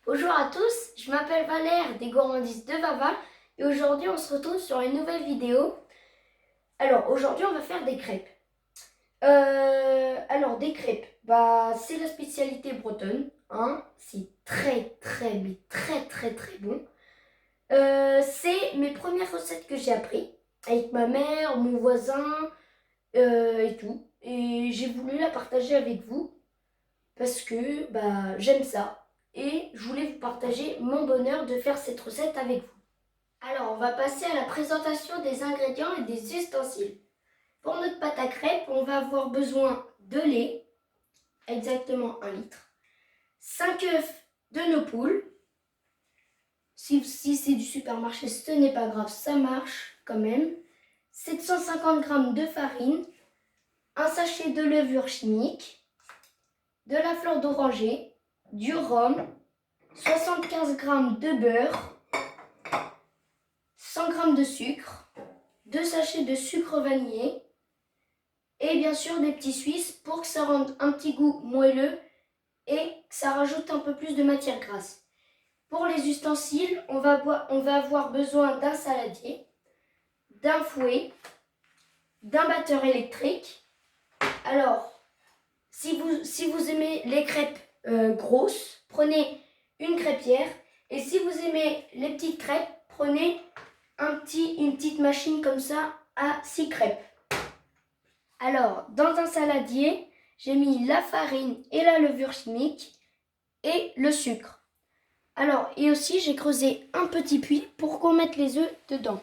Bonjour à tous, je m'appelle Valère des Gourmandises de Vava et aujourd'hui on se retrouve sur une nouvelle vidéo. Alors aujourd'hui on va faire des crêpes. Des crêpes, c'est la spécialité bretonne, hein. C'est très bon. C'est mes premières recettes que j'ai appris avec ma mère, mon voisin et tout. Et j'ai voulu la partager avec vous parce que j'aime ça et je voulais vous partager mon bonheur de faire cette recette avec vous. Alors, on va passer à la présentation des ingrédients et des ustensiles. Pour notre pâte à crêpes, on va avoir besoin de lait, exactement 1 litre, 5 œufs de nos poules. Si c'est du supermarché, ce n'est pas grave, ça marche quand même. 750 g de farine, un sachet de levure chimique, de la fleur d'oranger, du rhum, 75 g de beurre, 100 g de sucre, 2 sachets de sucre vanillé et bien sûr des petits suisses pour que ça rende un petit goût moelleux et que ça rajoute un peu plus de matière grasse. Pour les ustensiles, on va avoir besoin d'un saladier, d'un fouet, d'un batteur électrique. Alors, si vous aimez les crêpes grosses, prenez une crêpière. Et si vous aimez les petites crêpes, prenez une petite machine comme ça à 6 crêpes. Alors, dans un saladier, j'ai mis la farine et la levure chimique et le sucre. Alors, et aussi, j'ai creusé un petit puits pour qu'on mette les œufs dedans.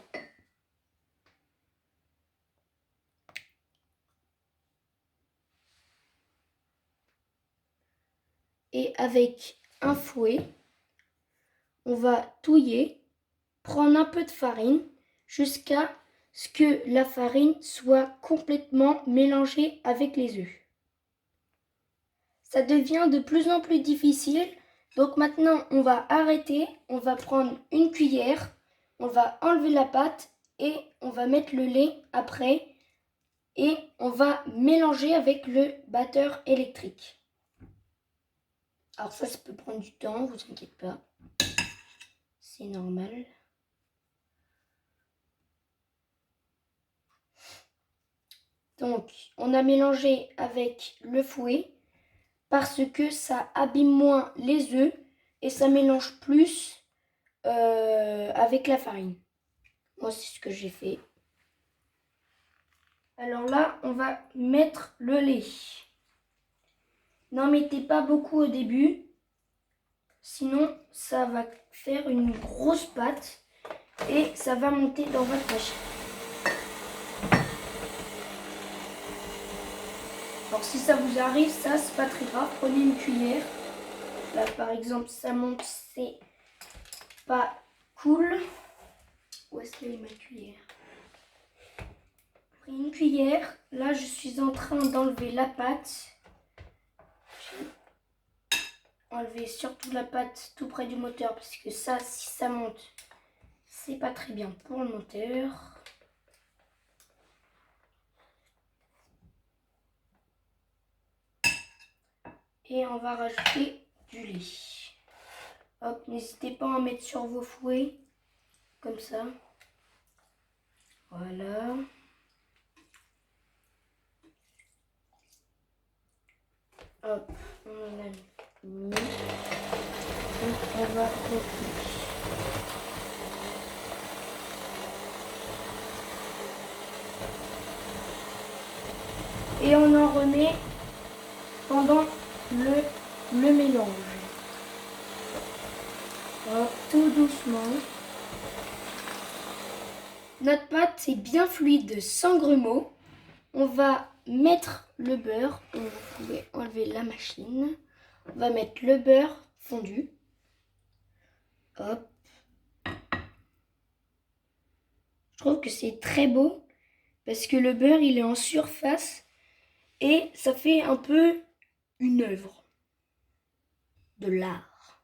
Et avec un fouet, on va touiller, prendre un peu de farine jusqu'à ce que la farine soit complètement mélangée avec les œufs. Ça devient de plus en plus difficile, donc maintenant on va arrêter, on va prendre une cuillère, on va enlever la pâte et on va mettre le lait après et on va mélanger avec le batteur électrique. Alors ça peut prendre du temps, vous inquiétez pas, c'est normal. Donc on a mélangé avec le fouet parce que ça abîme moins les œufs et ça mélange plus avec la farine. Moi c'est ce que j'ai fait. Alors là on va mettre le lait. N'en mettez pas beaucoup au début, sinon ça va faire une grosse pâte et ça va monter dans votre machine. Alors si ça vous arrive, ça c'est pas très grave, prenez une cuillère. Là par exemple ça monte, c'est pas cool. Où est-ce qu'elle est ma cuillère? Pris une cuillère, là je suis en train d'enlever la pâte. Enlever surtout la pâte tout près du moteur parce que ça, si ça monte, c'est pas très bien pour le moteur. Et on va rajouter du lait. Hop, n'hésitez pas à en mettre sur vos fouets, comme ça. Voilà. Hop, on a mis. Donc on va replier. Et on en remet pendant le mélange. Hop, tout doucement. Notre pâte est bien fluide, sans grumeaux. On va mettre le beurre. Vous pouvez enlever la machine. On va mettre le beurre fondu. Hop. Je trouve que c'est très beau parce que le beurre il est en surface et ça fait un peu une œuvre de l'art.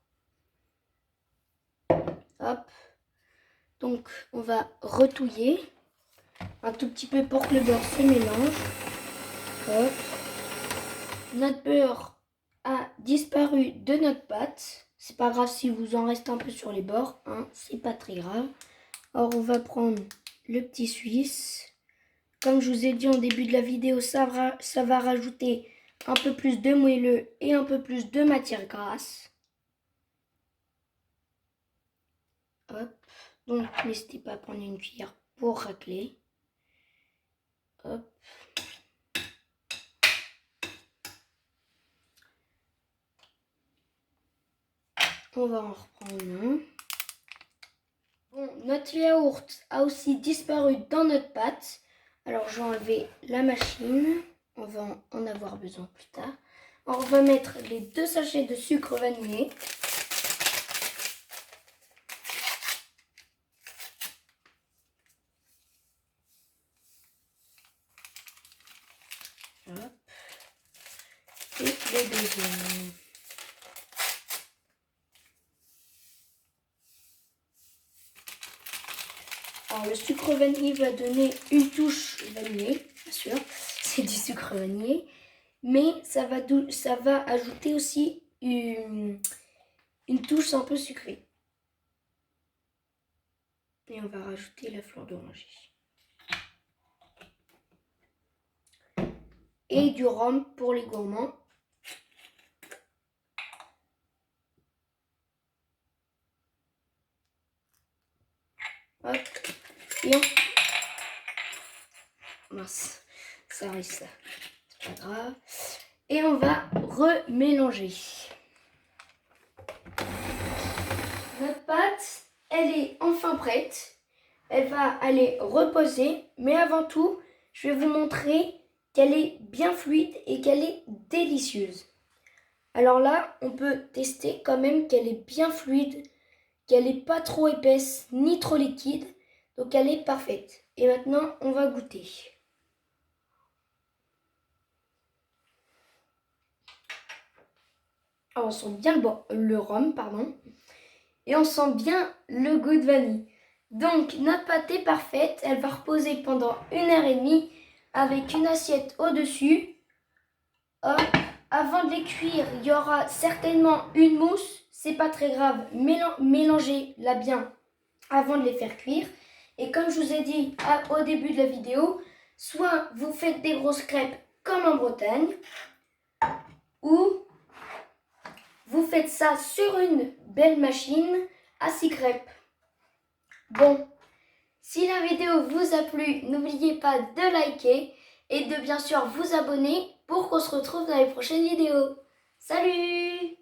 Hop. Donc on va retouiller un tout petit peu pour que le beurre se mélange. Hop. Notre beurre a disparu de notre pâte. C'est pas grave si vous en reste un peu sur les bords, hein, c'est pas très grave. Alors on va prendre le petit suisse. Comme je vous ai dit en début de la vidéo, ça va rajouter un peu plus de moelleux et un peu plus de matière grasse. Hop. Donc n'hésitez pas à prendre une cuillère pour racler. Hop. On va en reprendre un. Bon, notre yaourt a aussi disparu dans notre pâte. Alors je vais enlever la machine. On va en avoir besoin plus tard. On va mettre les 2 sachets de sucre vanillé. Hop. Et le deuxième. Alors le sucre vanillé va donner une touche vanillée, bien sûr, c'est du sucre vanillé, mais ça va ajouter aussi une touche un peu sucrée. Et on va rajouter la fleur d'oranger. Et du rhum pour les gourmands. Hop. Et mince, ça reste ça. C'est pas grave. Et on va remélanger. Notre pâte, elle est enfin prête. Elle va aller reposer. Mais avant tout, je vais vous montrer qu'elle est bien fluide et qu'elle est délicieuse. Alors là, on peut tester quand même qu'elle est bien fluide, qu'elle n'est pas trop épaisse ni trop liquide. Donc elle est parfaite. Et maintenant, on va goûter. Alors, on sent bien le rhum, pardon. Et on sent bien le goût de vanille. Donc notre pâte est parfaite. Elle va reposer pendant 1h30 avec une assiette au-dessus. Hop. Avant de les cuire, il y aura certainement une mousse. C'est pas très grave. Mélangez-la bien avant de les faire cuire. Et comme je vous ai dit au début de la vidéo, soit vous faites des grosses crêpes comme en Bretagne, ou vous faites ça sur une belle machine à 6 crêpes. Bon, si la vidéo vous a plu, n'oubliez pas de liker et de bien sûr vous abonner pour qu'on se retrouve dans les prochaines vidéos. Salut!